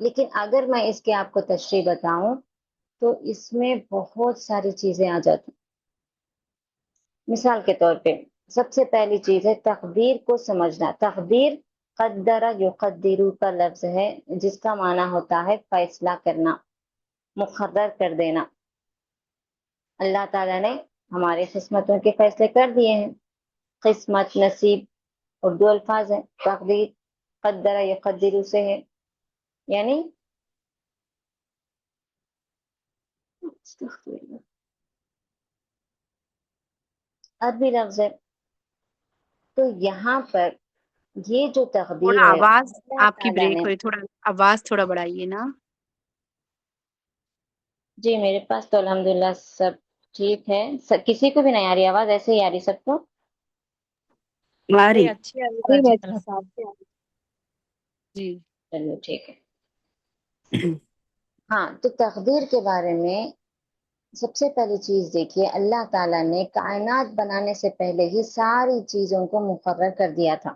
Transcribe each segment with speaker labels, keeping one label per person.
Speaker 1: لیکن اگر میں اس کے آپ کو تشریح بتاؤں تو اس میں بہت ساری چیزیں آ جاتی. مثال کے طور پہ سب سے پہلی چیز ہے تقدیر کو سمجھنا. تقدیر قدر یقدر کا لفظ ہے جس کا معنی ہوتا ہے فیصلہ کرنا، مقرر کر دینا. اللہ تعالیٰ نے ہمارے قسمتوں کے فیصلے کر دیے ہیں. قسمت، نصیب اردو الفاظ ہیں. تقدیر قدر یقدر سے ہے، یعنی عربی لفظ ہے. تو یہاں پر یہ جو تقدیر
Speaker 2: تھوڑا
Speaker 1: ہے
Speaker 2: آواز
Speaker 1: اللہ
Speaker 2: آپ کی
Speaker 1: تعالیٰ
Speaker 2: بریک
Speaker 1: نے.
Speaker 2: ہو رہی، تھوڑا آواز تھوڑا بڑھائیے نا.
Speaker 1: جی میرے پاس تو الحمدللہ سب ٹھیک ہے. کسی کو بھی نہیں آ رہی آواز؟ ایسے ہی آ رہی سب کو؟
Speaker 2: آ رہی اچھی آ رہی
Speaker 3: میں
Speaker 2: ہے حساب سے آ رہی. جی.
Speaker 1: چلو ٹھیک ہے. ہاں تو تقدیر کے بارے میں سب سے پہلی چیز دیکھیے، اللہ تعالیٰ نے کائنات بنانے سے پہلے ہی ساری چیزوں کو مقرر کر دیا تھا.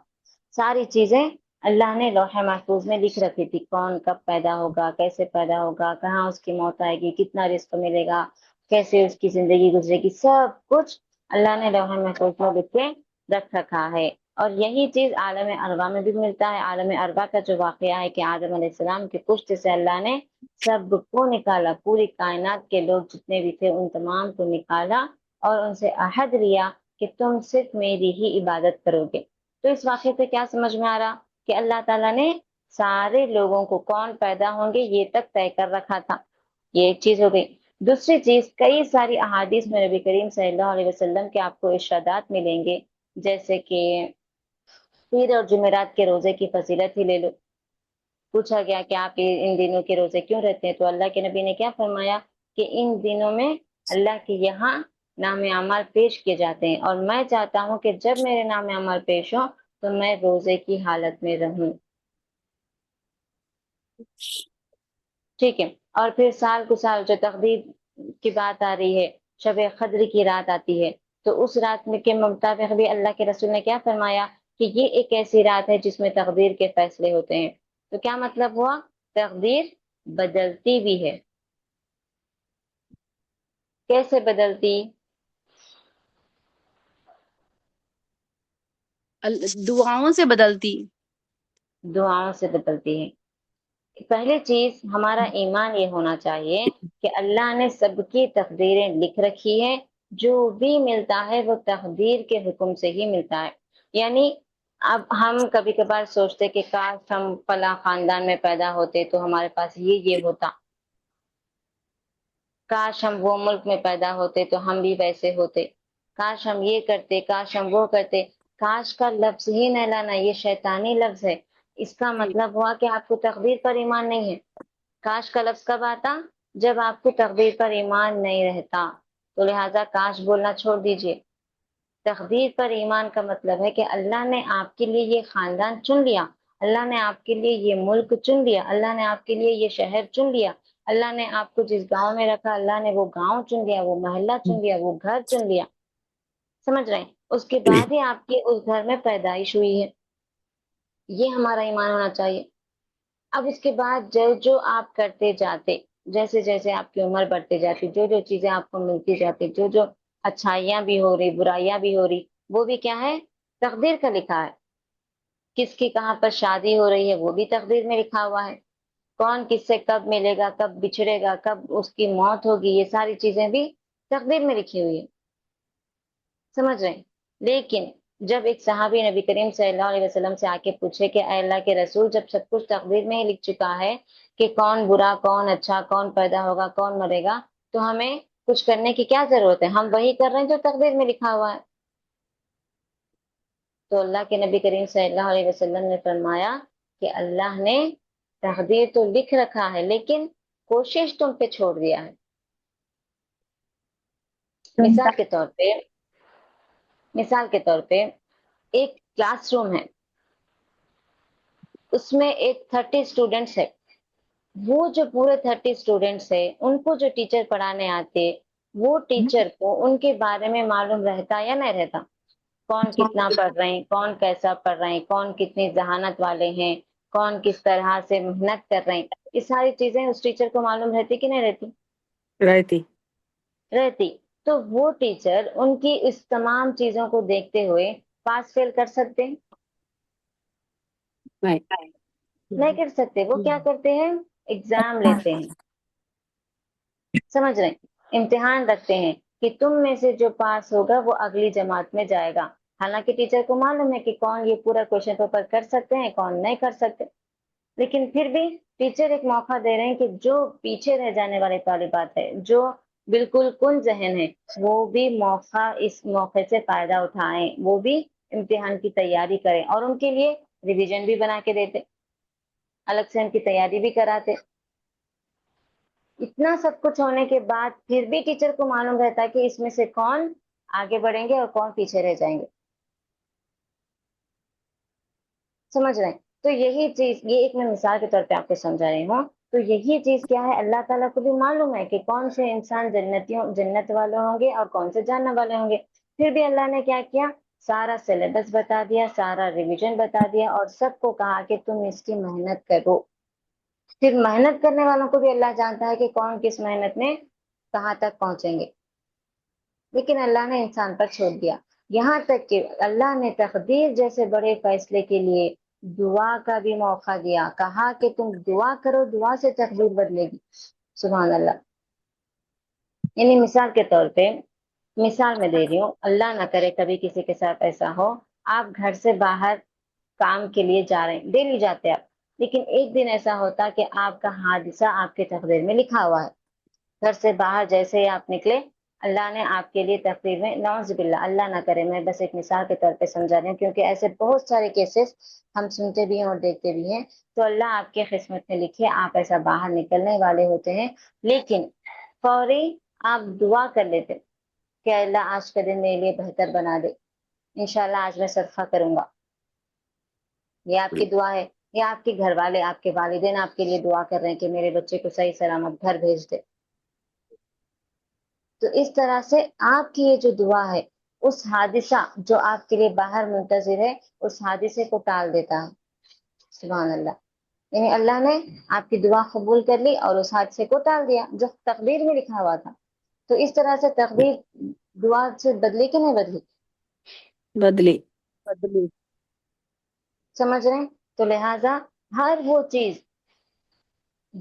Speaker 1: ساری چیزیں اللہ نے لوح محفوظ میں لکھ رکھی تھی. کون کب پیدا ہوگا، کیسے پیدا ہوگا، کہاں اس کی موت آئے گی، کتنا رزق ملے گا، کیسے اس کی زندگی گزرے گی، سب کچھ اللہ نے لوح محفوظ میں لکھ کے رکھ رکھا ہے. اور یہی چیز عالم ارواح میں بھی ملتا ہے. عالم ارواح کا جو واقعہ ہے کہ آدم علیہ السلام کی پشت سے اللہ نے سب کو نکالا، پوری کائنات کے لوگ جتنے بھی تھے ان تمام کو نکالا اور ان سے عہد لیا کہ تم صرف میری ہی عبادت کرو گے. تو اس واقعے سے کیا سمجھ میں آ رہا کہ اللہ تعالیٰ نے سارے لوگوں کو کون پیدا ہوں گے یہ تک طے کر رکھا تھا. یہ ایک چیز ہو گئی. دوسری چیز، کئی ساری احادیث میں نبی کریم صلی اللہ علیہ وسلم کے آپ کو ارشادات ملیں گے، جیسے کہ پیر اور جمعرات کے روزے کی فضیلت ہی لے لو. پوچھا گیا کہ آپ ان دنوں کے روزے کیوں رہتے ہیں؟ تو اللہ کے نبی نے کیا فرمایا کہ ان دنوں میں اللہ کے یہاں نام اعمال پیش کیے جاتے ہیں اور میں چاہتا ہوں کہ جب میرے نام اعمال پیش ہوں تو میں روزے کی حالت میں رہوں. ٹھیک ہے. اور پھر سال کو سال جو تقدیر کی بات آ رہی ہے، شب قدر کی رات آتی ہے، تو اس رات میں کے مطابق بھی اللہ کے رسول نے کیا فرمایا کہ یہ ایک ایسی رات ہے جس میں تقدیر کے فیصلے ہوتے ہیں. تو کیا مطلب ہوا؟ تقدیر بدلتی بھی ہے. کیسے بدلتی؟
Speaker 2: دعاؤں سے بدلتی.
Speaker 1: دعاؤں سے بدلتی ہے. پہلی چیز ہمارا ایمان یہ ہونا چاہیے کہ اللہ نے سب کی تقدیریں لکھ رکھی ہے. جو بھی ملتا ہے وہ تقدیر کے حکم سے ہی ملتا ہے. یعنی اب ہم کبھی کبھار سوچتے کہ کاش ہم فلاں خاندان میں پیدا ہوتے تو ہمارے پاس یہ ہوتا، کاش ہم وہ ملک میں پیدا ہوتے تو ہم بھی ویسے ہوتے، کاش ہم یہ کرتے، کاش ہم وہ کرتے. کاش کا لفظ ہی نہ لانا، یہ شیطانی لفظ ہے. اس کا مطلب ہوا کہ آپ کو تقدیر پر ایمان نہیں ہے. کاش کا لفظ کب آتا؟ جب آپ کو تقدیر پر ایمان نہیں رہتا. تو لہٰذا کاش بولنا چھوڑ دیجئے. تقدیر پر ایمان کا مطلب ہے کہ اللہ نے آپ کے لیے یہ خاندان چن لیا، اللہ نے آپ کے لیے یہ ملک چن لیا، اللہ نے آپ کے لیے یہ شہر چن لیا، اللہ نے آپ کو جس گاؤں میں رکھا اللہ نے وہ گاؤں چن لیا، وہ محلہ چن لیا، وہ گھر چن لیا. سمجھ رہے ہیں؟ اس کے بعد ہی آپ کی اس گھر میں پیدائش ہوئی ہے. یہ ہمارا ایمان ہونا چاہیے. اب اس کے بعد جو جو آپ کرتے جاتے، جیسے جیسے آپ کی عمر بڑھتے جاتی، جو جو چیزیں آپ کو ملتی جاتی، جو جو اچھائیاں بھی ہو رہی، برائیاں بھی ہو رہی، وہ بھی کیا ہے؟ تقدیر کا لکھا ہے. کس کی کہاں پر شادی ہو رہی ہے وہ بھی تقدیر میں لکھا ہوا ہے. کون کس سے کب ملے گا، کب بچھڑے گا، کب اس کی موت ہوگی، یہ ساری چیزیں بھی تقدیر میں لکھی ہوئی ہے. سمجھ رہے ہیں؟ لیکن جب ایک صحابی نبی کریم صلی اللہ علیہ وسلم سے آ کے پوچھے کہ اے اللہ کے رسول، جب سب کچھ تقدیر میں ہی لکھ چکا ہے کہ کون برا، کون اچھا، کون پیدا ہوگا، کون مرے گا، تو ہمیں کچھ کرنے کی کیا ضرورت ہے؟ ہم وہی کر رہے ہیں جو تقدیر میں لکھا ہوا ہے. تو اللہ کے نبی کریم صلی اللہ علیہ وسلم نے فرمایا کہ اللہ نے تقدیر تو لکھ رکھا ہے لیکن کوشش تم پہ چھوڑ دیا ہے. مثال کے طور پہ ایک کلاس روم ہے، اس میں ایک 30 اسٹوڈینٹس ہے. وہ جو پورے 30 اسٹوڈینٹس ہے ان کو جو ٹیچر پڑھانے آتے، وہ ٹیچر کو ان کے بارے میں معلوم رہتا یا نہیں رہتا؟ کون کتنا پڑھ رہے ہیں، کون کیسا پڑھ رہے ہیں، کون کتنی ذہانت والے ہیں، کون کس طرح سے محنت کر رہے ہیں، یہ ساری چیزیں اس ٹیچر کو معلوم رہتی کہ نہیں رہتی؟ رہتی۔ تو وہ ٹیچر ان کی اس تمام چیزوں کو دیکھتے ہوئے پاس فیل کر سکتے ہیں؟ نہیں کر سکتے۔ وہ کیا کرتے ہیں؟ ایگزام لیتے ہیں، سمجھ رہے ہیں، امتحان رکھتے ہیں کہ تم میں سے جو پاس ہوگا وہ اگلی جماعت میں جائے گا۔ حالانکہ ٹیچر کو معلوم ہے کہ کون یہ پورا کوشچن پیپر کر سکتے ہیں، کون نہیں کر سکتے، لیکن پھر بھی ٹیچر ایک موقع دے رہے ہیں کہ جو پیچھے رہ جانے والے طالبات ہیں، جو بالکل کن ذہن ہے، وہ بھی اس موقع سے فائدہ اٹھائیں، وہ بھی امتحان کی تیاری کریں، اور ان کے لیے ریویژن بھی بنا کے دیتے، الگ سے ان کی تیاری بھی کراتے۔ اتنا سب کچھ ہونے کے بعد پھر بھی ٹیچر کو معلوم رہتا ہے کہ اس میں سے کون آگے بڑھیں گے اور کون پیچھے رہ جائیں گے، سمجھ رہے ہیں؟ تو یہی چیز، یہ ایک میں مثال کے طور پہ آپ کو سمجھا رہی ہوں، تو یہی چیز کیا ہے، اللہ تعالیٰ کو بھی معلوم ہے کہ کون سے انسان جنت والے ہوں گے اور کون سے جہنم والے ہوں گے۔ پھر بھی اللہ نے کیا کیا، سارا سلیبس بتا دیا، سارا ریویژن بتا دیا، اور سب کو کہا کہ تم اس کی محنت کرو۔ پھر محنت کرنے والوں کو بھی اللہ جانتا ہے کہ کون کس محنت میں کہاں تک پہنچیں گے، لیکن اللہ نے انسان پر چھوڑ دیا، یہاں تک کہ اللہ نے تقدیر جیسے بڑے فیصلے کے لیے دعا کا بھی موقع دیا، کہا کہ تم دعا کرو، دعا سے تقدیر بدلے گی۔ سبحان اللہ۔ یعنی مثال کے طور پہ، مثال میں دے رہی ہوں، اللہ نہ کرے کبھی کسی کے ساتھ ایسا ہو، آپ گھر سے باہر کام کے لیے جا رہے ہیں، ڈیلی جاتے آپ، لیکن ایک دن ایسا ہوتا کہ آپ کا حادثہ آپ کے تقدیر میں لکھا ہوا ہے، گھر سے باہر جیسے ہی آپ نکلے، اللہ نے آپ کے لیے تقدیر میں، نعوذ باللہ، اللہ نہ کرے، میں بس ایک مثال کے طور پہ سمجھا رہی ہوں، کیونکہ ایسے بہت سارے کیسز ہم سنتے بھی ہیں اور دیکھتے بھی ہیں، تو اللہ آپ کے قسمت میں لکھے آپ ایسا باہر نکلنے والے ہوتے ہیں، لیکن فوری آپ دعا کر لیتے کہ اللہ آج کا دن میرے لیے بہتر بنا دے، انشاءاللہ آج میں صدقہ کروں گا، یہ آپ کی دعا ہے، یا آپ کے گھر والے، آپ کے والدین آپ کے لیے دعا کر رہے ہیں کہ میرے بچے کو صحیح سلامت گھر بھیج دے، تو اس طرح سے آپ کی یہ جو دعا ہے، اس حادثہ جو آپ کے لیے باہر منتظر ہے، اس حادثے کو ٹال دیتا ہے۔ سبحان اللہ۔ یعنی اللہ نے آپ کی دعا قبول کر لی اور اس حادثے کو ٹال دیا جو تقدیر میں لکھا ہوا تھا۔ تو اس طرح سے تقدیر دعا سے بدلی کہ نہیں بدلی؟
Speaker 3: بدلی۔
Speaker 1: سمجھ رہے ہیں؟ تو لہٰذا ہر وہ چیز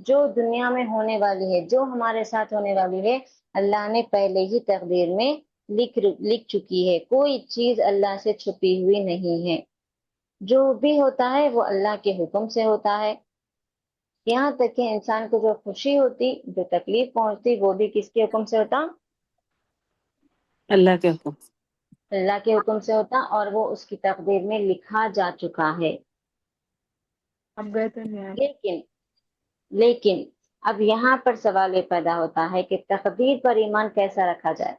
Speaker 1: جو دنیا میں ہونے والی ہے، جو ہمارے ساتھ ہونے والی ہے، اللہ نے پہلے ہی تقدیر میں لکھ چکی ہے، کوئی چیز اللہ سے چھپی ہوئی نہیں ہے، جو بھی ہوتا ہے وہ اللہ کے حکم سے ہوتا ہے، یہاں تک کہ انسان کو جو خوشی ہوتی، جو تکلیف پہنچتی، وہ بھی کس کے حکم سے ہوتا؟
Speaker 3: اللہ کے حکم۔
Speaker 1: اللہ کے حکم سے ہوتا، اور وہ اس کی تقدیر میں لکھا جا چکا ہے۔
Speaker 3: اب بہتر ہے۔
Speaker 1: لیکن اب یہاں پر سوال یہ پیدا ہوتا ہے کہ تقدیر پر ایمان کیسا رکھا جائے؟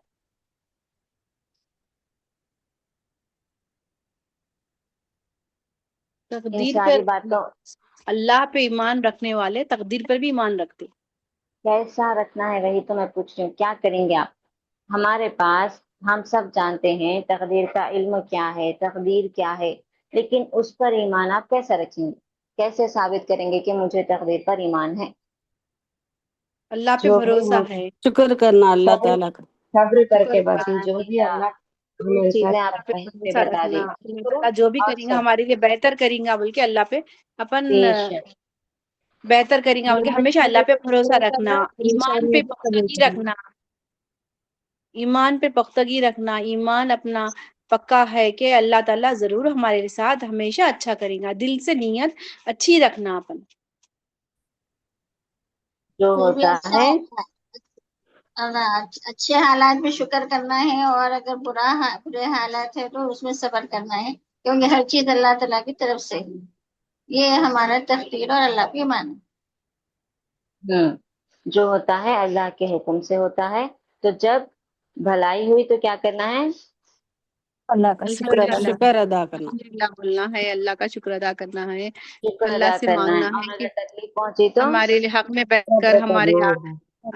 Speaker 1: ان
Speaker 3: تقدیر
Speaker 1: ساری
Speaker 3: پر،
Speaker 1: باتوں
Speaker 3: اللہ پہ ایمان رکھنے والے تقدیر پر بھی ایمان رکھتے۔
Speaker 1: کیسا رکھنا ہے، وہی تو میں پوچھ رہی ہوں، کیا کریں گے آپ؟ ہمارے پاس، ہم سب جانتے ہیں تقدیر کا علم کیا ہے، تقدیر کیا ہے، لیکن اس پر ایمان آپ کیسا رکھیں گے؟ کیسے ثابت کریں گے کہ مجھے تقدیر پر ایمان ہے؟
Speaker 3: اللہ پہ
Speaker 1: جو بھی
Speaker 3: بھروسہ ہے، شکر کرنا اللہ تعالیٰ کا،
Speaker 1: صبر کر
Speaker 3: شکر
Speaker 1: کے
Speaker 3: کرنا،
Speaker 1: بس، جو بھی اللہ
Speaker 3: بہت
Speaker 1: چیزیں آپ
Speaker 3: اللہ پہ
Speaker 1: پہ
Speaker 3: بھروسہ
Speaker 1: بتا دی
Speaker 3: رکھنا،
Speaker 1: کرو
Speaker 3: اللہ جو بھی
Speaker 1: اور
Speaker 3: کریں گا
Speaker 1: سب
Speaker 3: ہمارے لیے بہتر کریں گا بول کے اللہ پہ اپن
Speaker 1: بے شک
Speaker 3: بہتر کریں گا بول کے ہمیشہ اللہ پہ بھروسہ رکھنا، ایمان پہ پختگی رکھنا، ایمان پہ پختگی رکھنا، ایمان اپنا پکا ہے کہ اللہ تعالیٰ ضرور ہمارے ساتھ ہمیشہ اچھا کرے گا، دل سے نیت اچھی رکھنا اپن۔
Speaker 1: جو
Speaker 4: پھر بھی
Speaker 1: ہوتا
Speaker 4: اچھا
Speaker 1: ہے
Speaker 4: اچھے حالات میں شکر کرنا ہے، اور اگر برے حالات ہے تو اس میں صبر کرنا ہے، کیونکہ ہر چیز اللہ تعالیٰ کی طرف سے ہے، یہ ہمارا تقدیر اور اللہ کی مان۔
Speaker 1: جو ہوتا ہے اللہ کے حکم سے ہوتا ہے، تو جب بھلائی ہوئی تو کیا کرنا ہے؟
Speaker 3: اللہ کا شکر ادا کرنا،
Speaker 2: الحمدللہ بولنا ہے، اللہ کا شکر ادا کرنا ہے،
Speaker 1: شکر
Speaker 2: اللہ
Speaker 1: ادا
Speaker 2: سے
Speaker 1: کرنا ہے،
Speaker 2: مانگنا
Speaker 1: اور
Speaker 2: ہے کہ
Speaker 1: اگر تکلیف پہنچی تو
Speaker 2: ہمارے حق میں بیٹھ کر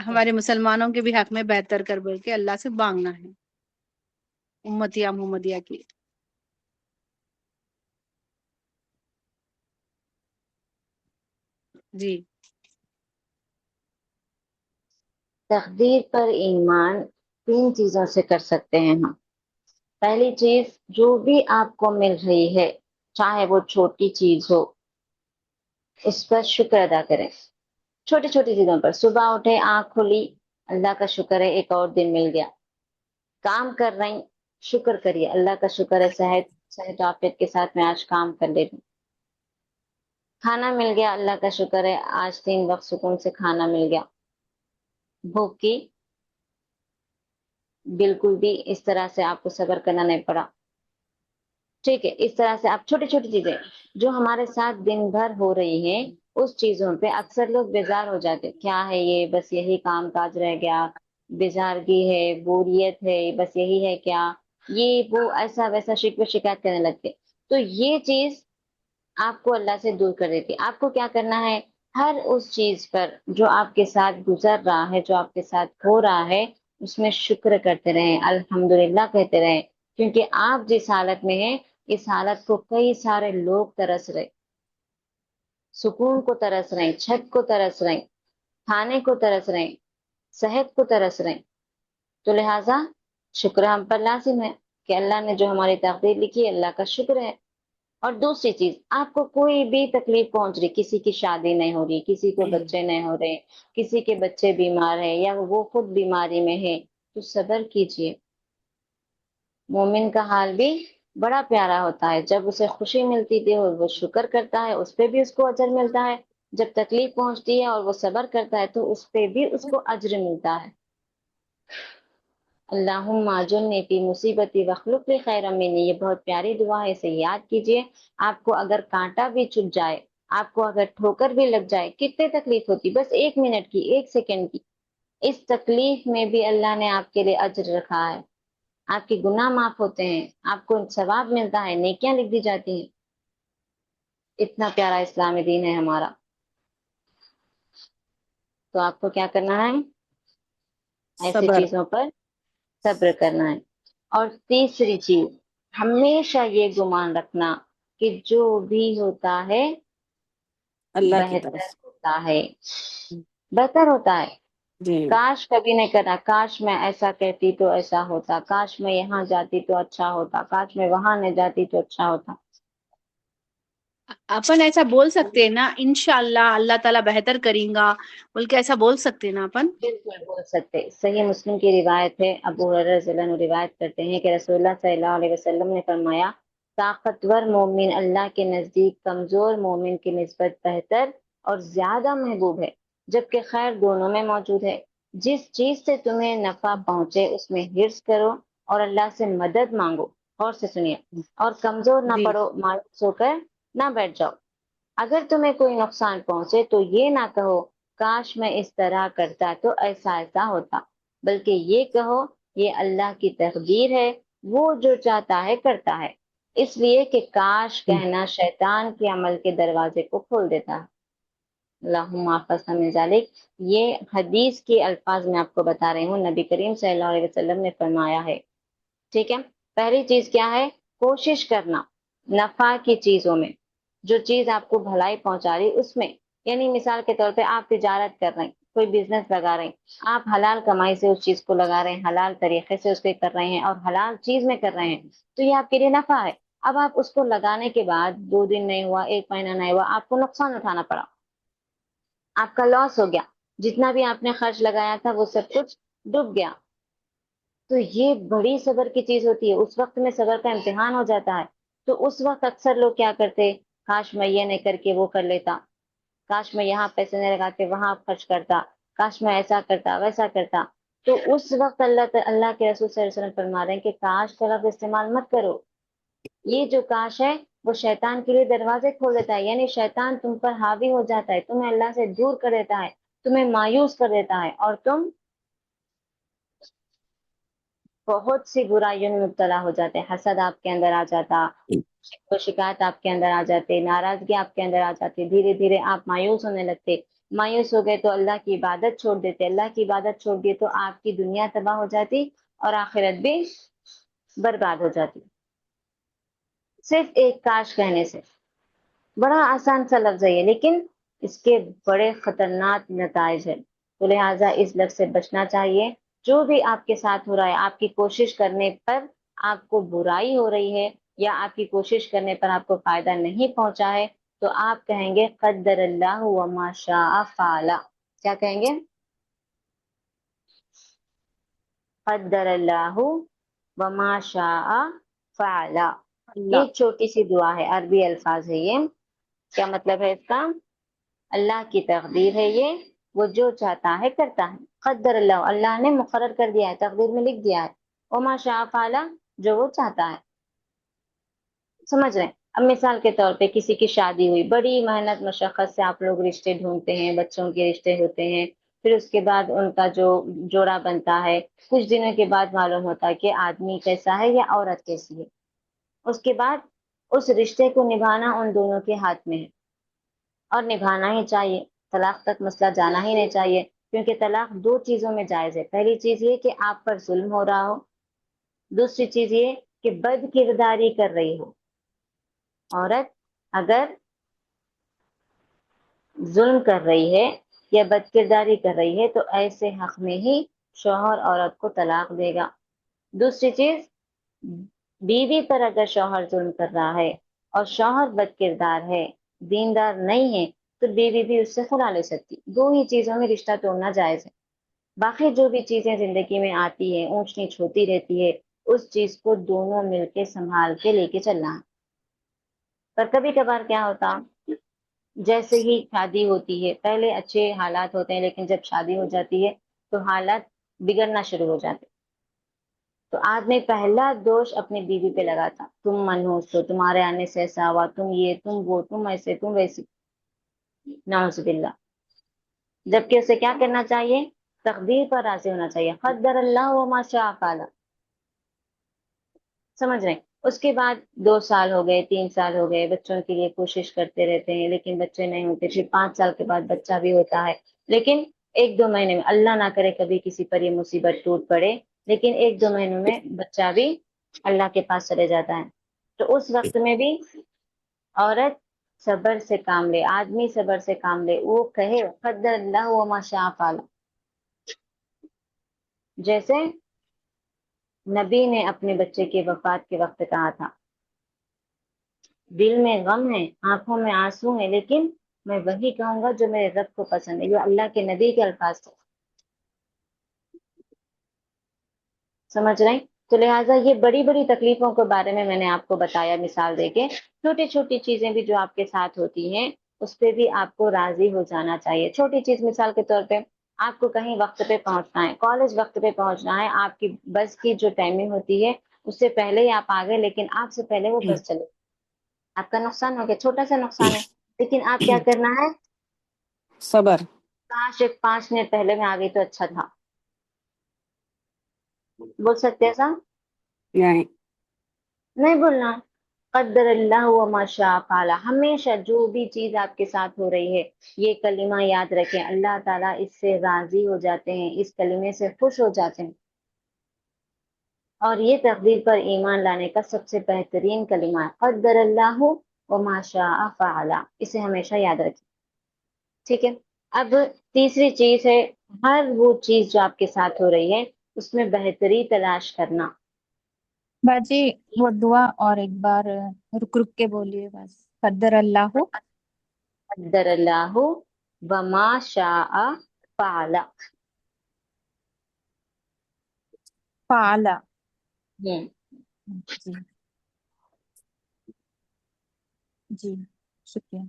Speaker 2: ہمارے مسلمانوں کے بھی حق میں بہتر کر بول کے اللہ سے مانگنا ہے، امتیا محمدیہ کی۔ جی
Speaker 1: تقدیر پر ایمان 3 چیزوں سے کر سکتے ہیں ہم. پہلی چیز، جو بھی آپ کو مل رہی ہے چاہے وہ چھوٹی چیز ہو اس پر شکر ادا کریں. چھوٹی چھوٹی چیزوں پر، صبح اٹھے آنکھ کھلی اللہ کا شکر ہے ایک اور دن مل گیا. کام کر رہی شکر کریے اللہ کا شکر ہے صحت عافیت کے ساتھ میں آج کام کر لے رہی. کھانا مل گیا اللہ کا شکر ہے آج 3 وقت سکون سے کھانا مل گیا. بھوک کی بالکل بھی اس طرح سے آپ کو صبر کرنا نہیں پڑا. ٹھیک ہے، اس طرح سے آپ چھوٹی چھوٹی چیزیں جو ہمارے ساتھ دن بھر ہو رہی ہیں اس چیزوں پہ اکثر لوگ بیزار ہو جاتے، کیا ہے یہ، بس یہی کام کاج رہ گیا، بیزارگی ہے، بوریت ہے، بس یہی ہے کیا، یہ وہ ایسا ویسا شکوہ شکایت کرنے لگتے. تو یہ چیز آپ کو اللہ سے دور کر دیتی. آپ کو کیا کرنا ہے، ہر اس چیز پر جو آپ کے ساتھ گزر رہا ہے، جو آپ کے ساتھ ہو رہا ہے، اس میں شکر کرتے رہیں، الحمدللہ کہتے رہیں. کیونکہ آپ جس حالت میں ہیں اس حالت کو کئی سارے لوگ ترس رہے، سکون کو ترس رہے، چھت کو ترس رہے، کھانے کو ترس رہے، صحت کو ترس رہے. تو لہٰذا شکر ہم پر لازم ہے کہ اللہ نے جو ہماری تقدیر لکھی ہے اللہ کا شکر ہے. اور دوسری چیز، آپ کو کوئی بھی تکلیف پہنچ رہی، کسی کی شادی نہیں ہو رہی، کسی کو بچے نہیں ہو رہے، کسی کے بچے بیمار ہیں یا وہ خود بیماری میں ہے، تو صبر کیجئے. مومن کا حال بھی بڑا پیارا ہوتا ہے، جب اسے خوشی ملتی تھی اور وہ شکر کرتا ہے اس پہ بھی اس کو اجر ملتا ہے، جب تکلیف پہنچتی ہے اور وہ صبر کرتا ہے تو اس پہ بھی اس کو اجر ملتا ہے. اللہم اجرنی فی مصیبتی واخلف لی خیرا منی، یہ بہت پیاری دعا ہے، اسے یاد کیجئے. آپ کو اگر کانٹا بھی چبھ جائے، آپ کو اگر ٹھوکر بھی لگ جائے، کتنے تکلیف ہوتی، بس 1 منٹ کی، 1 سیکنڈ کی، اس تکلیف میں بھی اللہ نے آپ کے لیے اجر رکھا ہے. آپ کے گناہ معاف ہوتے ہیں، آپ کو ثواب ملتا ہے، نیکیاں لکھ دی جاتی ہیں. اتنا پیارا اسلامی دین ہے ہمارا. تو آپ کو کیا کرنا ہے، ایسی
Speaker 2: صبر.
Speaker 1: چیزوں پر صبر کرنا ہے. اور تیسری چیز، ہمیشہ یہ گمان رکھنا کہ جو بھی ہوتا ہے
Speaker 2: اللہ کی
Speaker 1: بہتر
Speaker 2: طرف.
Speaker 1: ہوتا ہے، بہتر ہوتا ہے.
Speaker 2: جی
Speaker 1: کاش کبھی نہیں کرنا، کاش میں ایسا کہتی تو ایسا ہوتا، کاش میں یہاں جاتی تو اچھا ہوتا، کاش میں وہاں نہیں جاتی تو اچھا ہوتا.
Speaker 3: اپن ایسا بول سکتے ہیں نا، انشاءاللہ اللہ تعالیٰ بہتر کریں گا بول کے ایسا بول سکتے ہیں نا اپن.
Speaker 1: بالکل بول سکتے. صحیح مسلم کی روایت ہے، ابو ہریرہ رضی اللہ عنہ روایت کرتے ہیں کہ رسول اللہ صلی اللہ علیہ وسلم نے فرمایا، طاقتور مومن اللہ کے نزدیک کمزور مومن کی نسبت بہتر اور زیادہ محبوب ہے، جبکہ خیر دونوں میں موجود ہے. جس چیز سے تمہیں نفع پہنچے اس میں حرص کرو اور اللہ سے مدد مانگو. اور سے سنیے، اور کمزور نہ
Speaker 3: جی
Speaker 1: پڑو، مایوس ہو کر نہ بیٹھ جاؤ. اگر تمہیں کوئی نقصان پہنچے تو یہ نہ کہو کاش میں اس طرح کرتا تو ایسا ایسا ہوتا، بلکہ یہ کہو یہ اللہ کی تقدیر ہے، وہ جو چاہتا ہے کرتا ہے. اس لیے کہ کاش کہنا شیطان کے عمل کے دروازے کو کھول دیتا ہے. اللہم احفظنا من ذالک. یہ حدیث کے الفاظ میں آپ کو بتا رہی ہوں، نبی کریم صلی اللہ علیہ وسلم نے فرمایا ہے. ٹھیک ہے، پہلی چیز کیا ہے، کوشش کرنا نفع کی چیزوں میں، جو چیز آپ کو بھلائی پہنچا رہی اس میں. یعنی مثال کے طور پہ آپ تجارت کر رہے ہیں، کوئی بزنس لگا رہے ہیں، آپ حلال کمائی سے اس چیز کو لگا رہے ہیں، حلال طریقے سے اس کو کر رہے ہیں اور حلال چیز میں کر رہے ہیں، تو یہ آپ کے لیے نفع ہے. اب آپ اس کو لگانے کے بعد 2 دن نہیں ہوا، 1 مہینہ نہیں ہوا، آپ کو نقصان اٹھانا پڑا، آپ کا لاس ہو گیا، جتنا بھی آپ نے خرچ لگایا تھا وہ سب کچھ ڈوب گیا. تو یہ بڑی صبر کی چیز ہوتی ہے، اس وقت میں صبر کا امتحان ہو جاتا ہے. تو اس وقت اکثر لوگ کیا کرتے، کاش میں یہ نہیں کر کے وہ کر لیتا، کاش میں یہاں پیسے نہیں لگاتے وہاں خرچ کرتا، کاش میں ایسا کرتا ویسا کرتا. تو اس وقت اللہ کے رسول صلی اللہ علیہ وسلم فرما رہے ہیں کہ کاش کا لفظ استعمال مت کرو. یہ جو کاش ہے وہ شیطان کے لیے دروازے کھول دیتا ہے، یعنی شیطان تم پر حاوی ہو جاتا ہے، تمہیں اللہ سے دور کر دیتا ہے، تمہیں مایوس کر دیتا ہے، اور تم بہت سی برائیوں میں مبتلا ہو جاتے ہیں. حسد آپ کے اندر آ جاتا، شکایت آپ کے اندر آ جاتے، ناراضگی آپ کے اندر آ جاتی، دھیرے دھیرے آپ مایوس ہونے لگتے. مایوس ہو گئے تو اللہ کی عبادت چھوڑ دیتے، اللہ کی عبادت چھوڑ دیے تو آپ کی دنیا تباہ ہو جاتی اور آخرت بھی برباد ہو جاتی. صرف ایک کاش کہنے سے، بڑا آسان سا لفظ ہے یہ، لیکن اس کے بڑے خطرناک نتائج ہے. تو لہٰذا اس لفظ سے بچنا چاہیے. جو بھی آپ کے ساتھ ہو رہا ہے، آپ کی کوشش کرنے پر آپ کو برائی ہو رہی ہے یا آپ کی کوشش کرنے پر آپ کو فائدہ نہیں پہنچا ہے، تو آپ کہیں گے قدر اللہ وما شاء فعل. کیا کہیں گے؟ قدر اللہ وما شاء فعل. یہ ایک چھوٹی سی دعا ہے، عربی الفاظ ہے یہ. کیا مطلب ہے اس کا؟ اللہ کی تقدیر ہے یہ، وہ جو چاہتا ہے کرتا ہے. قدر اللہ، اللہ نے مقرر کر دیا ہے، تقدیر میں لکھ دیا ہے. وما شاء فعل، جو وہ چاہتا ہے. سمجھ رہے ہیں؟ اب مثال کے طور پہ کسی کی شادی ہوئی، بڑی محنت مشقت سے آپ لوگ رشتے ڈھونڈتے ہیں، بچوں کے رشتے ہوتے ہیں، پھر اس کے بعد ان کا جو جوڑا بنتا ہے، کچھ دنوں کے بعد معلوم ہوتا ہے کہ آدمی کیسا ہے یا عورت کیسی ہے. اس کے بعد اس رشتے کو نبھانا ان دونوں کے ہاتھ میں ہے، اور نبھانا ہی چاہیے. طلاق تک مسئلہ جانا ہی نہیں چاہیے، کیونکہ طلاق دو چیزوں میں جائز ہے. پہلی چیز یہ کہ آپ پر ظلم ہو رہا ہو، دوسری چیز یہ کہ بد کرداری کر رہی ہو. عورت اگر ظلم کر رہی ہے یا بد کرداری کر رہی ہے تو ایسے حق میں ہی شوہر عورت کو طلاق دے گا. دوسری چیز، بیوی پر اگر شوہر ظلم کر رہا ہے اور شوہر بد کردار ہے، دیندار نہیں ہے، تو بیوی بھی اس سے خلا لے سکتی. دو ہی چیزوں میں رشتہ توڑنا جائز ہے. باقی جو بھی چیزیں زندگی میں آتی ہیں، اونچ نیچ ہوتی رہتی ہے، اس چیز کو دونوں مل کے سنبھال کے لے کے چلنا ہے. پر کبھی کبھار کیا ہوتا، جیسے ہی شادی ہوتی ہے پہلے اچھے حالات ہوتے ہیں، لیکن جب شادی ہو جاتی ہے تو حالات بگڑنا شروع ہو جاتے. تو آدمی پہلا دوش اپنی بیوی پہ لگاتا، تم منحوس ہو، تمہارے آنے سے ایسا ہوا، تم یہ، تم وہ، تم ایسے، تم ویسی. نعوذ باللہ. جبکہ اسے کیا کرنا چاہیے؟ تقدیر پر راضی ہونا چاہیے. قدر اللہ وما شاء فعل. سمجھ رہے ہیں؟ اس کے بعد 2 سال ہو گئے، 3 سال ہو گئے، بچوں کے لیے کوشش کرتے رہتے ہیں لیکن بچے نہیں ہوتے. پھر 5 سال کے بعد بچہ بھی ہوتا ہے، لیکن 1-2 مہینے میں، اللہ نہ کرے کبھی کسی پر یہ مصیبت ٹوٹ پڑے، لیکن 1-2 مہینوں میں بچہ بھی اللہ کے پاس چلے جاتا ہے. تو اس وقت میں بھی عورت صبر سے کام لے، آدمی صبر سے کام لے. وہ کہے قدر اللہ وما شاء فعل. جیسے نبی نے اپنے بچے کے وفات کے وقت کہا تھا، دل میں غم ہے، آنکھوں میں آنسو ہیں، لیکن میں وہی کہوں گا جو میرے رب کو پسند ہے. یہ اللہ کے نبی کے الفاظ تھے. سمجھ رہے ہیں؟ تو لہٰذا یہ بڑی بڑی تکلیفوں کے بارے میں نے آپ کو بتایا مثال دے کے. چھوٹی چھوٹی چیزیں بھی جو آپ کے ساتھ ہوتی ہیں اس پہ بھی آپ کو راضی ہو جانا چاہیے. چھوٹی چیز مثال کے طور پہ آپ کو کہیں وقت پہ پہنچنا ہے، کالج وقت پہ پہنچنا ہے، آپ کی بس کی جو ٹائمنگ ہوتی ہے اس سے پہلے ہی آپ آ گئے، لیکن آپ سے پہلے وہ بس چلے. آپ کا نقصان ہو گیا، چھوٹا سا نقصان ہے، لیکن آپ کیا کرنا ہے؟
Speaker 3: صبر.
Speaker 1: کاش 5 منٹ پہلے میں آ گئی تو اچھا تھا. بول سکتے ایسا؟ نہیں بولنا. قدر اللہ وما شاء فعل. ہمیشہ جو بھی چیز آپ کے ساتھ ہو رہی ہے یہ کلمہ یاد رکھیں، اللہ تعالیٰ اس سے راضی ہو جاتے ہیں، اس کلمے سے خوش ہو جاتے ہیں. اور یہ تقدیر پر ایمان لانے کا سب سے بہترین کلمہ ہے، قدر اللہ وما شاء فعل. اسے ہمیشہ یاد رکھیں. ٹھیک ہے؟ اب تیسری چیز ہے، ہر وہ چیز جو آپ کے ساتھ ہو رہی ہے اس میں بہتری تلاش کرنا.
Speaker 5: باجی وہ دعا اور ایک بار رک رک کے بولیے بس. قدر اللہ.
Speaker 1: قدر اللہ وما شاء فعل.
Speaker 5: فعل.
Speaker 1: ہوں.
Speaker 5: جی جی شکریہ.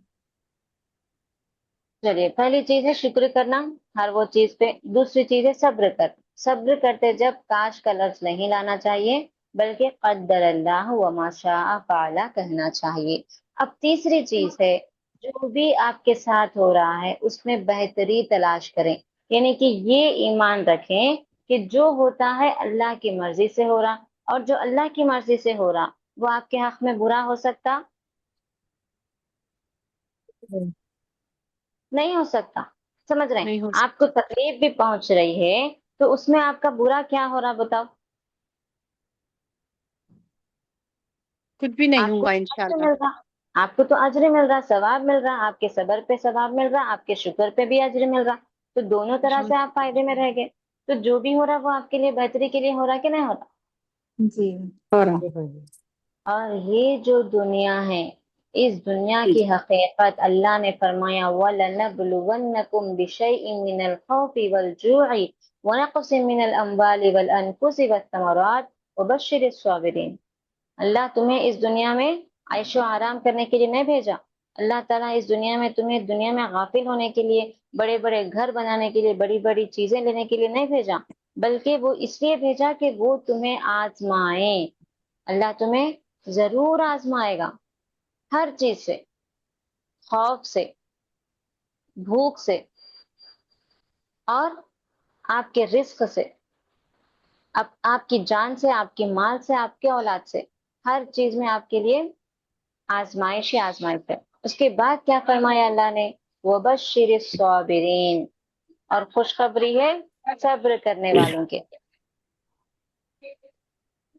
Speaker 1: چلیے، پہلی چیز ہے شکر کرنا ہر وہ چیز پہ. دوسری چیز ہے صبر کر. صبر کرتے جب کاش کا لفظ نہیں لانا چاہیے بلکہ قدر اللہ وما شاء فعل کہنا چاہیے. اب تیسری چیز ہے، جو بھی آپ کے ساتھ ہو رہا ہے اس میں بہتری تلاش کریں. یعنی کہ یہ ایمان رکھیں کہ جو ہوتا ہے اللہ کی مرضی سے ہو رہا، اور جو اللہ کی مرضی سے ہو رہا وہ آپ کے حق میں برا ہو سکتا؟ نہیں ہو سکتا. سمجھ رہے ہیں؟
Speaker 2: نہیں ہو
Speaker 1: آپ کو تکلیف بھی پہنچ رہی ہے تو اس میں آپ کا برا کیا ہو رہا بتاؤ؟
Speaker 2: کچھ بھی نہیں
Speaker 1: آپ کو
Speaker 2: ہوگا
Speaker 1: اچھا
Speaker 2: انشاءاللہ.
Speaker 1: مل رہا. آپ کو تو اجر مل رہا، ثواب مل رہا، آپ کے صبر پہ ثواب مل رہا، آپ کے شکر پہ بھی اجر مل رہا، تو دونوں طرح سے آپ فائدے میں رہ گئے. تو جو بھی ہو رہا وہ آپ کے لیے بہتری کے لیے ہو رہا کہ نہیں ہو رہا؟
Speaker 5: جی
Speaker 1: اور یہ جو دنیا ہے، اس دنیا کی حقیقت اللہ نے فرمایا وَلَنَبْلُوَنَّكُمْ بِشَيْءٍ مِّنَ الْخَوْفِ وَالْجُوعِ وَنَقْصٍ مِّنَ الْأَمْوَالِ وَالْأَنفُسِ وَالثَّمَرَاتِ وَبَشِّرِ الصَّابِرِينَ. اللہ تمہیں اس دنیا میں عیش و آرام کرنے کے لیے نہیں بھیجا. اللہ تعالیٰ اس دنیا میں تمہیں دنیا میں غافل ہونے کے لیے، بڑے بڑے گھر بنانے کے لیے، بڑی بڑی چیزیں لینے کے لیے نہیں بھیجا، بلکہ وہ اس لیے بھیجا کہ وہ تمہیں آزمائے. اللہ تمہیں ضرور آزمائے گا، ہر چیز سے، خوف سے، بھوک سے، اور آپ کے رزق سے، آپ کی جان سے، آپ کے مال سے، آپ کے اولاد سے، ہر چیز میں آپ کے لیے آزمائش ہی آزمائش ہے. اس کے بعد کیا فرمایا اللہ نے؟ وَبَشِّرِ الصَّابِرِينَ، اور خوشخبری ہے صبر کرنے والوں کے.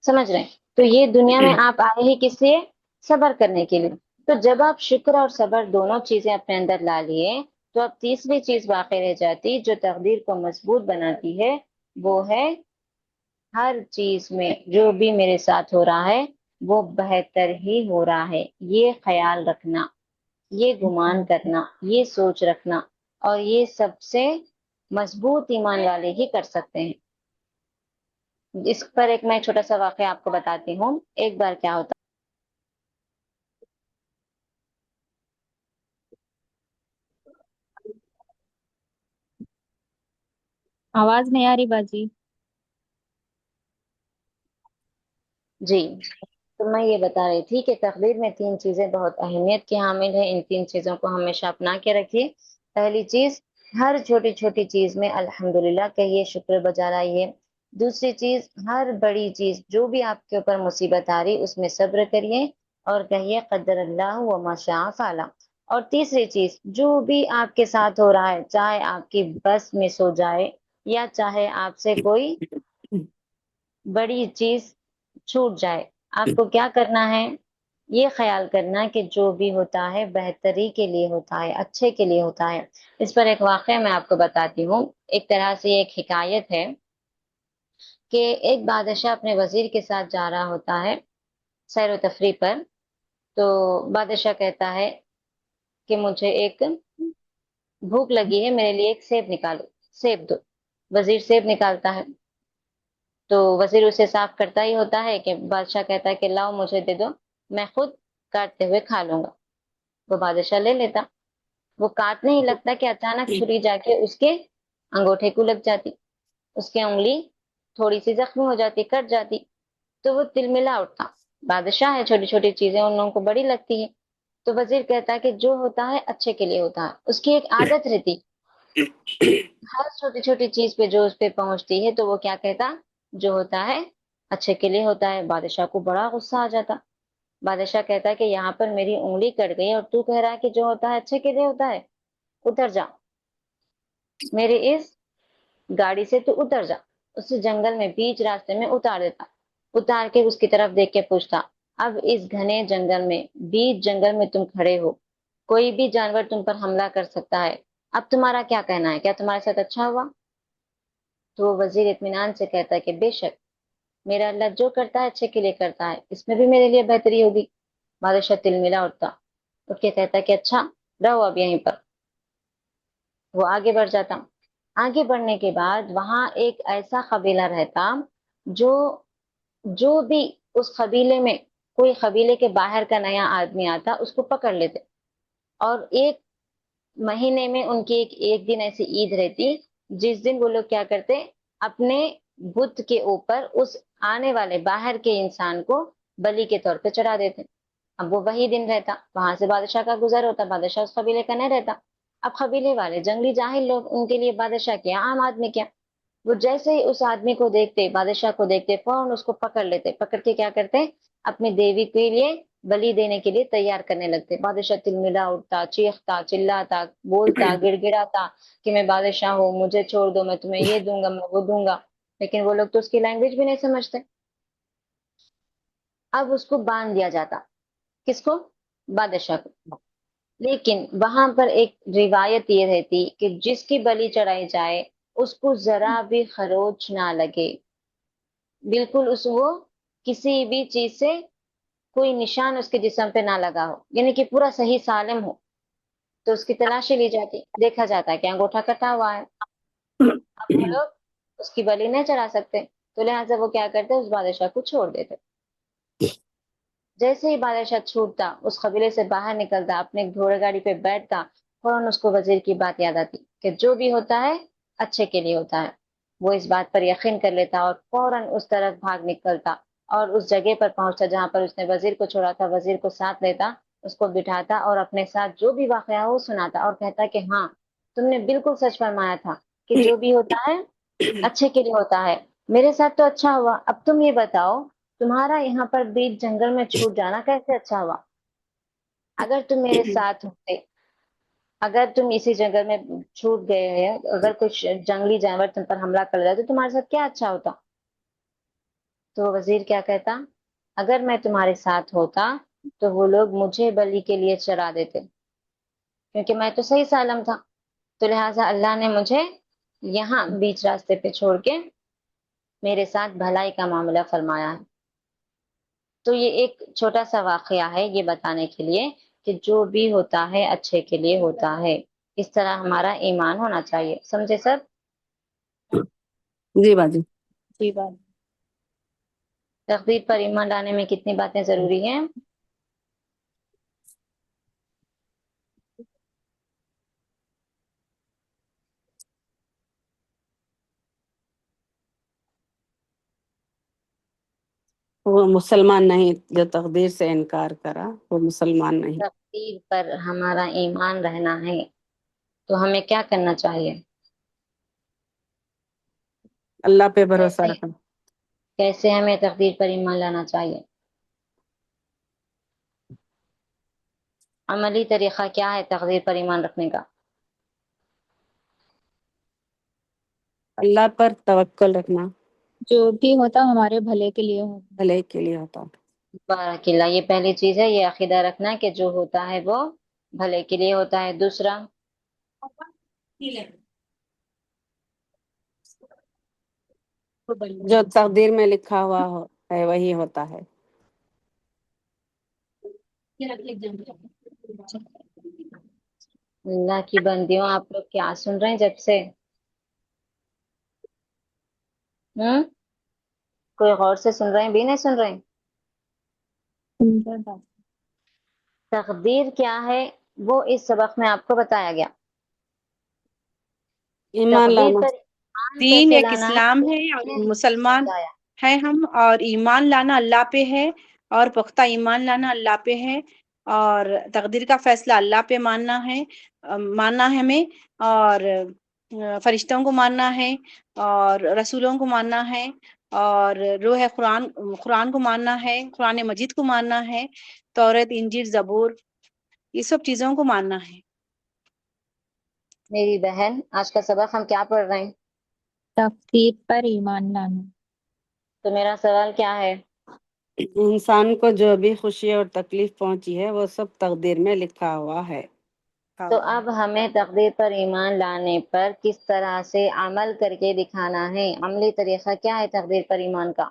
Speaker 1: سمجھ رہے ہیں؟ تو یہ دنیا میں آپ آئے ہی کس لیے؟ صبر کرنے کے لیے. تو جب آپ شکر اور صبر دونوں چیزیں اپنے اندر لا لیے، تو اب تیسری چیز باقی رہ جاتی جو تقدیر کو مضبوط بناتی ہے، وہ ہے ہر چیز میں جو بھی میرے ساتھ ہو رہا ہے وہ بہتر ہی ہو رہا ہے، یہ خیال رکھنا، یہ گمان کرنا، یہ سوچ رکھنا. اور یہ سب سے مضبوط ایمان والے ہی کر سکتے ہیں. اس پر ایک میں چھوٹا سا واقعہ آپ کو بتاتی ہوں. ایک بار کیا ہوتا،
Speaker 5: آواز نہیں آ رہی باجی.
Speaker 1: جی تو میں یہ بتا رہی تھی کہ تقدیر میں تین چیزیں بہت اہمیت کی حامل ہیں. ان تین چیزوں کو ہمیشہ اپنا کے رکھیے. پہلی چیز، ہر چھوٹی چھوٹی چیز میں الحمدللہ کہیے، شکر بجا لائیے. دوسری چیز، ہر بڑی چیز جو بھی آپ کے اوپر مصیبت آ رہی اس میں صبر کریے اور کہیے قدر اللہ وما شاء فعل. اور تیسری چیز، جو بھی آپ کے ساتھ ہو رہا ہے، چاہے آپ کی بس مس ہو جائے یا چاہے آپ سے کوئی بڑی چیز چھوٹ جائے، آپ کو کیا کرنا ہے؟ یہ خیال کرنا کہ جو بھی ہوتا ہے بہتری کے لیے ہوتا ہے، اچھے کے لیے ہوتا ہے. اس پر ایک واقعہ میں آپ کو بتاتی ہوں. ایک طرح سے ایک حکایت ہے کہ ایک بادشاہ اپنے وزیر کے ساتھ جا رہا ہوتا ہے سیر و تفریح پر. تو بادشاہ کہتا ہے کہ مجھے ایک بھوک لگی ہے، میرے لیے ایک سیب نکالو، سیب دو. وزیر سیب نکالتا ہے تو وزیر اسے صاف کرتا ہی ہوتا ہے کہ بادشاہ کہتا ہے کہ لاؤ مجھے دے دو، میں خود کاٹتے ہوئے کھا لوں گا. وہ بادشاہ لے لیتا. وہ کاٹنے ہی لگتا کہ اچانک چھری جا کے اس کے انگوٹھے کو لگ جاتی، اس کی انگلی تھوڑی سی زخمی ہو جاتی، کٹ جاتی. تو وہ تلملا اٹھتا. بادشاہ ہے، چھوٹی چھوٹی چیزیں ان لوگوں کو بڑی لگتی ہے. تو وزیر کہتا ہے کہ جو ہوتا ہے اچھے کے لیے ہوتا ہے. اس کی ایک عادت رہتی، ہر چھوٹی چھوٹی چیز پہ جو اس پہ پہنچتی ہے تو وہ کیا کہتا؟ جو ہوتا ہے اچھے کے لیے ہوتا ہے. بادشاہ کو بڑا غصہ آ جاتا. بادشاہ کہتا ہے کہ یہاں پر میری انگلی کٹ گئی اور تو کہہ رہا ہے کہ جو ہوتا ہے اچھے کے لیے ہوتا ہے. اتر جا میرے اس گاڑی سے، تو اتر جا. اسے جنگل میں بیچ راستے میں اتار دیتا. اتار کے اس کی طرف دیکھ کے پوچھتا، اب اس گھنے جنگل میں، بیچ جنگل میں تم کھڑے ہو، کوئی بھی جانور تم پر حملہ کر سکتا ہے، اب تمہارا کیا کہنا ہے؟ کیا تمہارے ساتھ اچھا ہوا؟ تو وہ وزیر اطمینان سے کہتا ہے کہ بے شک میرا اللہ جو کرتا ہے اچھے کے لیے کرتا ہے، اس میں بھی میرے لیے بہتری ہوگی. بادشاہ تلملا اٹھتا، اٹھ کے کہتا کہ اچھا رہو اب یہیں پر. وہ آگے بڑھ جاتا. آگے بڑھنے کے بعد وہاں ایک ایسا قبیلہ رہتا جو جو بھی اس قبیلے میں، کوئی قبیلے کے باہر کا نیا آدمی آتا اس کو پکڑ لیتے. اور ایک مہینے میں ان کی ایک دن ایسی عید رہتی جس دن وہ لوگ کیا کرتے؟ اپنے بت کے اوپر اس آنے والے باہر کے انسان کو بلی کے طور پہ چڑھا دیتے. اب وہ وہی دن رہتا، وہاں سے بادشاہ کا گزر ہوتا، بادشاہ اس قبیلے کا نہیں رہتا. اب قبیلے والے جنگلی جاہل لوگ، ان کے لیے بادشاہ کیا، عام آدمی کیا، وہ جیسے ہی اس آدمی کو دیکھتے، بادشاہ کو دیکھتے، فوراً اس کو پکڑ لیتے. پکڑ کے کیا کرتے؟ اپنی دیوی کے لیے بلی دینے کے لیے تیار کرنے لگتے. بادشاہ تلملا اٹھتا، چیختا، چلاتا، بولتا، گڑ گڑاتا کہ میں بادشاہ ہوں، مجھے چھوڑ دو، میں تمہیں یہ دوں گا، میں وہ دوں گا. لیکن وہ لوگ تو اس کی لینگویج بھی نہیں سمجھتے. اب اس کو باندھ دیا جاتا. کس کو؟ بادشاہ کو. لیکن وہاں پر ایک روایت یہ رہتی کہ جس کی بلی چڑھائی جائے اس کو ذرا بھی خروچ نہ لگے، بالکل وہ کسی بھی چیز سے کوئی نشان اس کے جسم پہ نہ لگا ہو، یعنی کہ پورا صحیح سالم ہو، تو اس کی تلاشی لی جاتی، دیکھا جاتا ہے کہ انگوٹھا کٹا ہوا ہے. اب وہ لوگ اس کی بلی نہیں چڑھا سکتے، تو لہٰذا وہ کیا کرتے، اس بادشاہ کو چھوڑ دیتے. جیسے ہی بادشاہ چھوٹتا، اس قبیلے سے باہر نکلتا، اپنے گھوڑے گاڑی پہ بیٹھتا، فوراً اس کو وزیر کی بات یاد آتی کہ جو بھی ہوتا ہے اچھے کے لیے ہوتا ہے. وہ اس بات پر یقین کر لیتا اور فوراً اس طرف بھاگ نکلتا اور اس جگہ پر پہنچتا جہاں پر اس نے وزیر کو چھوڑا تھا. وزیر کو ساتھ لیتا، اس کو بٹھاتا اور اپنے ساتھ جو بھی واقعہ ہو وہ سناتا اور کہتا کہ ہاں تم نے بالکل سچ فرمایا تھا کہ جو بھی ہوتا ہے اچھے کے لیے ہوتا ہے. میرے ساتھ تو اچھا ہوا، اب تم یہ بتاؤ تمہارا یہاں پر بیچ جنگل میں چھوٹ جانا کیسے اچھا ہوا؟ اگر تم میرے ساتھ ہوتے، اگر تم اسی جنگل میں چھوٹ گئے ہیں، اگر کچھ جنگلی جانور تم پر حملہ کر رہا تو تمہارے ساتھ کیا اچھا ہوتا؟ تو وزیر کیا کہتا، اگر میں تمہارے ساتھ ہوتا تو وہ لوگ مجھے بلی کے لیے چرا دیتے، کیونکہ میں تو صحیح سالم تھا، تو لہٰذا اللہ نے مجھے یہاں بیچ راستے پہ چھوڑ کے میرے ساتھ بھلائی کا معاملہ فرمایا ہے. تو یہ ایک چھوٹا سا واقعہ ہے یہ بتانے کے لیے کہ جو بھی ہوتا ہے اچھے کے لیے ہوتا ہے. اس طرح ہمارا ایمان ہونا چاہیے. سمجھے سب؟
Speaker 3: جی باجی.
Speaker 2: جی بات.
Speaker 1: تقدیر پر ایمان لانے میں کتنی باتیں ضروری ہیں؟
Speaker 3: وہ مسلمان نہیں، جو تقدیر سے انکار کرا وہ مسلمان نہیں.
Speaker 1: تقدیر پر ہمارا ایمان رہنا ہے تو ہمیں کیا کرنا چاہیے؟
Speaker 3: اللہ پہ بھروسہ
Speaker 1: کیسے
Speaker 3: رکھنا.
Speaker 1: کیسے ہمیں تقدیر پر ایمان لانا چاہیے؟ عملی طریقہ کیا ہے تقدیر پر ایمان رکھنے کا؟
Speaker 3: اللہ پر توکل رکھنا،
Speaker 5: جو بھی ہوتا ہمارے بھلے کے لیے ہوتا.
Speaker 3: بھلے کے لیے ہوتا.
Speaker 1: بارک اللہ. یہ پہلی چیز ہے، یہ عقیدہ رکھنا کہ جو ہوتا ہے وہ بھلے کے لیے ہوتا ہے. دوسرا،
Speaker 3: جو تقدیر میں لکھا ہوا ہے وہی ہوتا ہے.
Speaker 1: اللہ کی بندیوں آپ لوگ کیا سن رہے ہیں جب سے؟ کوئی غور سے سن رہے ہیں بھی نہیں سن رہے ہیں؟ تقدیر کیا ہے وہ اس سبق میں آپ کو بتایا گیا.
Speaker 3: ایمان
Speaker 1: تقدیر
Speaker 3: لانا.
Speaker 1: پر ایمان
Speaker 2: دین
Speaker 1: کیسے
Speaker 2: ایک
Speaker 1: لانا
Speaker 2: اسلام
Speaker 1: ہے
Speaker 2: ہے
Speaker 1: یہ
Speaker 2: اور
Speaker 1: میں نے
Speaker 2: مسلمان
Speaker 1: بتایا.
Speaker 2: ہے ہم، اور ایمان لانا اللہ پہ ہے، اور پختہ ایمان لانا اللہ پہ ہے، اور تقدیر کا فیصلہ اللہ پہ ماننا ہے، ماننا ہے ہمیں، اور فرشتوں کو ماننا ہے، اور رسولوں کو ماننا ہے، اور روح قرآن کو ماننا ہے، قرآن مجید کو ماننا ہے، توریت انجیل زبور، یہ سب چیزوں کو ماننا ہے.
Speaker 1: میری بہن آج کا سبق ہم کیا پڑھ رہے ہیں؟
Speaker 5: تقدیر پر ایمان لانا.
Speaker 1: تو میرا سوال کیا ہے؟
Speaker 3: انسان کو جو بھی خوشی اور تکلیف پہنچی ہے وہ سب تقدیر میں لکھا ہوا ہے.
Speaker 1: تو اب ہمیں تقدیر پر ایمان لانے پر کس طرح سے عمل کر کے دکھانا ہے؟ عملی طریقہ کیا ہے تقدیر پر ایمان کا؟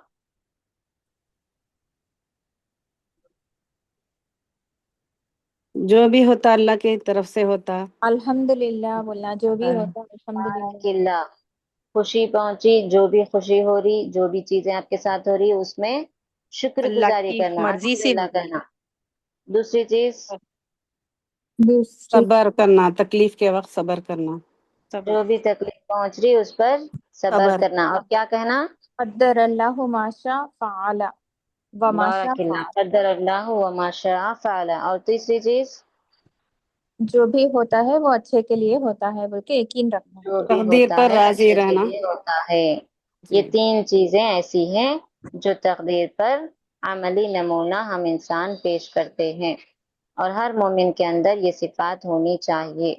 Speaker 3: جو بھی ہوتا اللہ کی طرف سے ہوتا.
Speaker 5: الحمدللہ بولنا، جو بھی ہوتا الحمدللہ.
Speaker 1: بارک اللہ. خوشی پہنچی، جو بھی خوشی ہو رہی، جو بھی چیزیں آپ کے ساتھ ہو رہی اس میں شکر
Speaker 2: اللہ
Speaker 1: گزاری
Speaker 2: کی
Speaker 1: کرنا،
Speaker 2: مرضی سے
Speaker 1: الحمدللہ
Speaker 2: ہو رہی
Speaker 1: کہنا. دوسری چیز،
Speaker 5: دوسری
Speaker 3: صبر کرنا، تکلیف کے وقت صبر کرنا.
Speaker 1: جو بھی تکلیف پہنچ رہی اس پر صبر
Speaker 3: صبر.
Speaker 1: کرنا. اور کیا کہنا؟
Speaker 5: قدر اللہ ما شاء فعل وما شاء
Speaker 1: بارک اللہ.
Speaker 5: فعل.
Speaker 1: قدر اللہ وما شاء فعل. اور تیسری چیز،
Speaker 5: جو بھی ہوتا ہے وہ اچھے کے لیے ہوتا ہے بول کے یقین رکھنا.
Speaker 1: جو بھی
Speaker 3: تقدیر
Speaker 1: ہوتا
Speaker 3: پر
Speaker 1: ہے
Speaker 3: راضی
Speaker 1: اچھے کے
Speaker 3: رہنا.
Speaker 1: لیے ہوتا ہے.
Speaker 3: جی.
Speaker 1: یہ تین چیزیں ایسی ہیں جو تقدیر پر عملی نمونہ ہم انسان پیش کرتے ہیں، اور ہر مومن کے اندر یہ صفات ہونی چاہیے.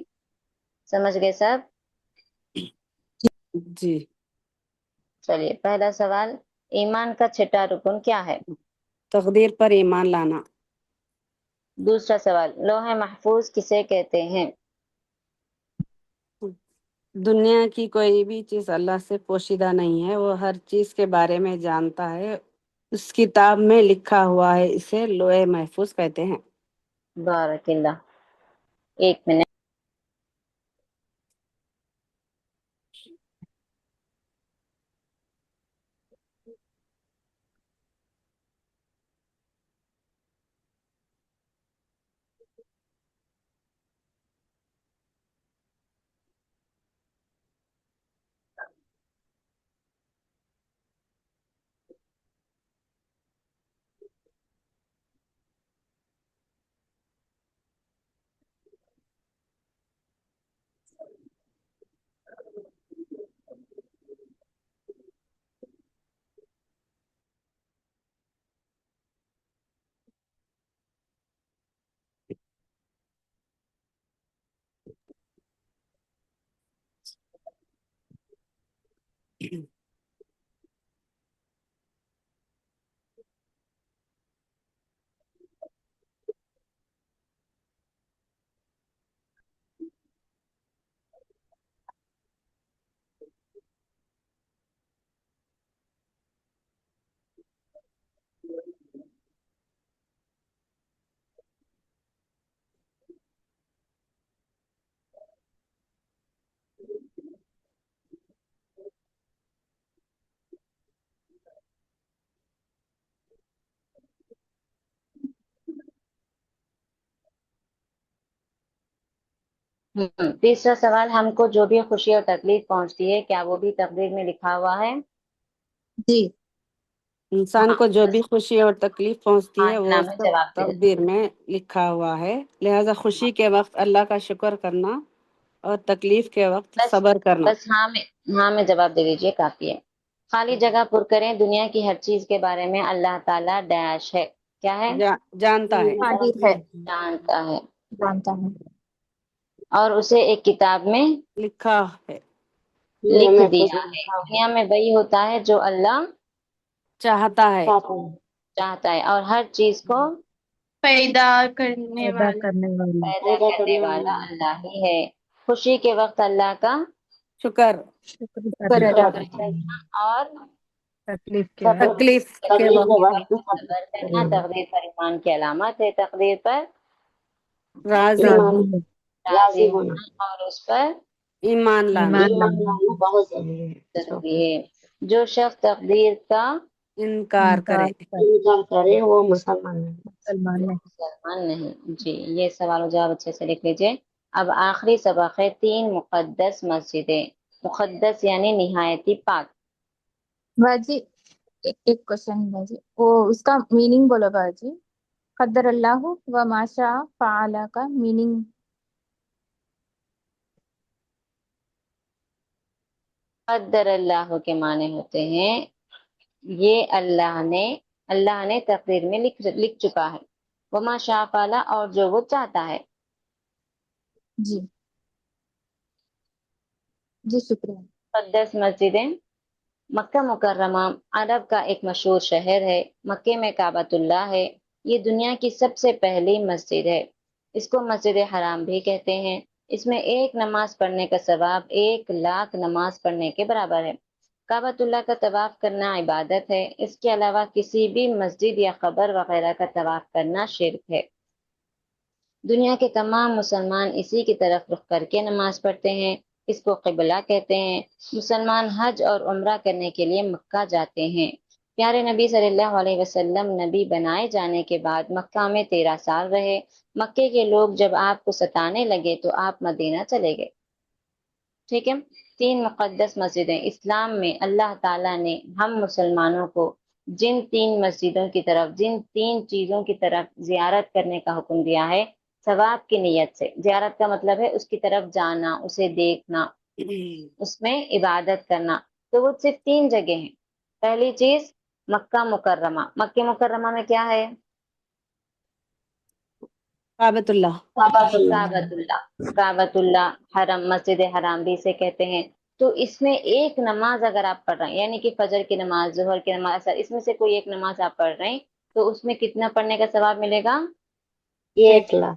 Speaker 1: سمجھ گئے سب؟
Speaker 3: جی.
Speaker 1: چلیے پہلا سوال، ایمان کا چھٹا رکن کیا ہے؟
Speaker 3: تقدیر پر ایمان لانا.
Speaker 1: دوسرا سوال، لوح محفوظ کسے کہتے ہیں؟
Speaker 6: دنیا کی کوئی بھی چیز اللہ سے پوشیدہ نہیں ہے، وہ ہر چیز کے بارے میں جانتا ہے، اس کتاب میں لکھا ہوا ہے، اسے لوح محفوظ کہتے ہیں۔
Speaker 1: بارک اللہ۔ ایک منٹ۔ تیسرا سوال، ہم کو جو بھی خوشی اور تکلیف پہنچتی ہے کیا وہ بھی تقدیر میں لکھا ہوا ہے؟
Speaker 5: جی
Speaker 6: انسان
Speaker 1: ہاں،
Speaker 6: کو جو
Speaker 1: بس
Speaker 6: بھی خوشی اور تکلیف پہنچتی
Speaker 1: ہاں
Speaker 6: ہے وہ
Speaker 1: نام میں
Speaker 6: سب
Speaker 1: جواب دے دیں۔
Speaker 6: تقدیر میں لکھا ہوا ہے، لہذا خوشی کے وقت اللہ کا شکر کرنا اور تکلیف کے وقت
Speaker 1: بس
Speaker 6: صبر کرنا۔
Speaker 1: بس ہاں میں جواب دے دیجیے، کافی ہے۔ خالی جگہ پر کریں، دنیا کی ہر چیز کے بارے میں اللہ تعالیٰ ڈیش ہے، کیا ہے؟
Speaker 6: جانتا ہے۔
Speaker 5: قادر ہے،
Speaker 1: جانتا ہے،
Speaker 5: جانتا ہے،
Speaker 1: اور اسے ایک کتاب میں
Speaker 6: لکھا ہے،
Speaker 1: لکھ دیا ہے۔ دنیا میں وہی ہوتا ہے جو اللہ
Speaker 6: چاہتا ہے۔
Speaker 1: چاہتا ہے، اور ہر چیز کو
Speaker 3: پیدا کرنے
Speaker 5: پیدا
Speaker 3: والا
Speaker 5: کرنے والا،
Speaker 1: پیدا کرنے والا اللہ ہی ہے۔ خوشی کے وقت اللہ کا
Speaker 6: شکر،
Speaker 5: شکر ادا کرتے ہیں،
Speaker 1: اور
Speaker 5: تکلیف کے وقت
Speaker 6: تکلیف کے وقت
Speaker 1: صبر کرنا تقدیر پر ایمان کی علامت ہے۔ تقدیر پر
Speaker 6: راضی
Speaker 5: راضی ہے،
Speaker 1: راضی ہونا اور اس پر
Speaker 6: ایمان لانا
Speaker 5: ایمان لانا
Speaker 1: بہت ضروری ہے۔ جو شخص تقدیر کا
Speaker 6: انکار کرے
Speaker 5: کرے
Speaker 6: وہ مسلمان ہے۔
Speaker 5: مسلمان نہیں۔
Speaker 1: مسلمان نہیں۔ جی، یہ سوال و جواب اچھے سے لکھ لیجیے۔ اب آخری سبق ہے، 3 مقدس مسجدیں۔ مقدس یعنی نہایتی پاک۔
Speaker 5: باجی ایک کوشچن باجی، وہ اس کا میننگ بولو باجی، قدر اللہ و ما شاء فعل کا میننگ۔
Speaker 1: قدر اللہ کے معنی ہوتے ہیں یہ اللہ نے تقدیر میں لکھ چکا ہے، وما شاء فعل، اور جو وہ چاہتا ہے۔
Speaker 5: جی جی شکریہ۔
Speaker 1: مقدس مسجدیں، مکہ مکرمہ عرب کا ایک مشہور شہر ہے۔ مکے میں کعبۃ اللہ ہے، یہ دنیا کی سب سے پہلی مسجد ہے۔ اس کو مسجد حرام بھی کہتے ہیں۔ اس میں ایک نماز پڑھنے کا ثواب 1,00,000 نماز پڑھنے کے برابر ہے۔ کعبۃ اللہ کا طواف کرنا عبادت ہے، اس کے علاوہ کسی بھی مسجد یا قبر وغیرہ کا طواف کرنا شرک ہے۔ دنیا کے تمام مسلمان اسی کی طرف رخ کر کے نماز پڑھتے ہیں، اس کو قبلہ کہتے ہیں۔ مسلمان حج اور عمرہ کرنے کے لیے مکہ جاتے ہیں۔ پیارے نبی صلی اللہ علیہ وسلم نبی بنائے جانے کے بعد مکہ میں 13 سال رہے۔ مکے کے لوگ جب آپ کو ستانے لگے تو آپ مدینہ چلے گئے۔ ٹھیک ہے، 3 مقدس مسجدیں۔ اسلام میں اللہ تعالیٰ نے ہم مسلمانوں کو جن 3 مسجدوں کی طرف، جن 3 چیزوں کی طرف زیارت کرنے کا حکم دیا ہے، ثواب کی نیت سے۔ زیارت کا مطلب ہے اس کی طرف جانا، اسے دیکھنا، اس میں عبادت کرنا۔ تو وہ صرف 3 جگہ ہیں۔ پہلی چیز مکہ مکرمہ۔ مکہ مکرمہ میں کیا ہے؟
Speaker 6: کعبۃ اللہ۔
Speaker 1: کعبۃ اللہ، حرم، مسجد حرام بھی اسے کہتے ہیں۔ تو اس میں ایک نماز اگر آپ پڑھ رہے ہیں، یعنی کہ فجر کی نماز، ظہر کی نماز، اس میں سے کوئی ایک نماز آپ پڑھ رہے ہیں، تو اس میں کتنا پڑھنے کا ثواب ملے گا؟ 1
Speaker 6: 1,00,000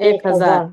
Speaker 6: 1,000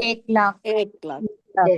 Speaker 5: 1,00,000
Speaker 6: 1,00,000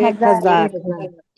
Speaker 6: 1,000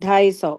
Speaker 6: 250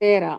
Speaker 6: 13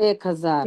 Speaker 6: 1,000